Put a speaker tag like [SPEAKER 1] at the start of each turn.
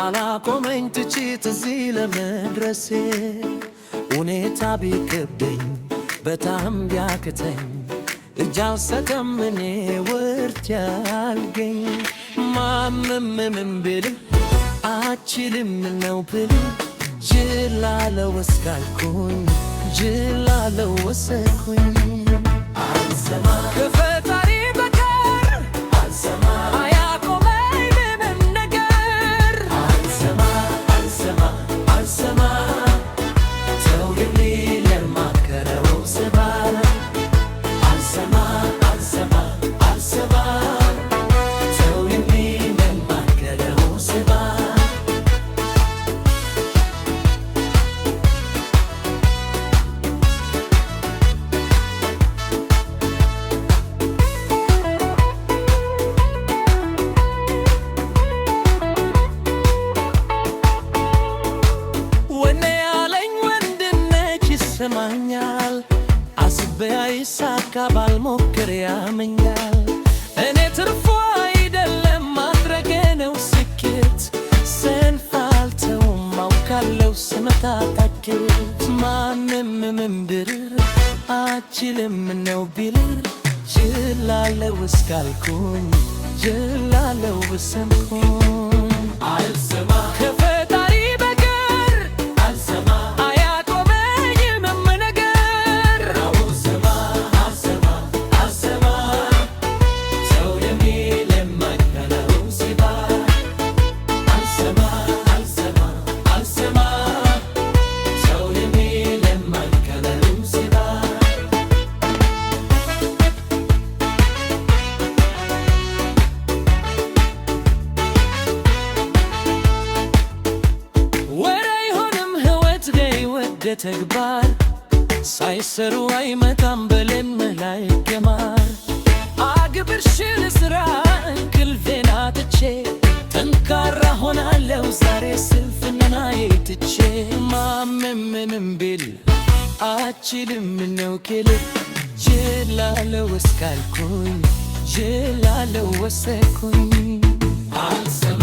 [SPEAKER 1] አላቆመኝ ትችት እዚህ ለመድረሴ ሁኔታ ቢከብደኝ በጣም ቢያቅተኝ እጅ አልሰጥም እኔ ውርድ ያልገኝ ማመምም ብል አችልም ነው ብል ጅላለው እስካልኩኝ ጅላለው ወሰንኩኝ አልሰማ ከፈጣሪ በቀር አልሰማ አያቆመኝ ምንም ነገር አልሰማ አልሰማ አልሰማ ሰው የሚል የማከረው ስባ አልሰማ አልሰማ አልሰማ ሰው የሚል የማከረው ስባ ይሰማኛል አስቤ አይሳካ ባልሞክር ያመኛል እኔ ትርፎ አይደለም ማድረጌ ነው ስኬት ሰንፋልተውም አውቃለው ስመታ ታኬት ማንም ምን ብርር አችልም ነው ቢልር ጅላለው እስካልኩኝ ጅላለው ወሰንኩኝ አልሰማ ከፈጣሪ በቀር አልሰማ ተግባር ሳይሰሩ አይመጣም በልምህ ላይ ገማር አግብርሽል ስራ እንቅልፌን አጥቼ ጠንካራ ሆናለው ዛሬ ስንፍናዬ ትቼ ማመምንም ቢል አችልም ነው ክል ጅላለው እስካልኩኝ ጅላለው ወሰንኩኝ አልሰማ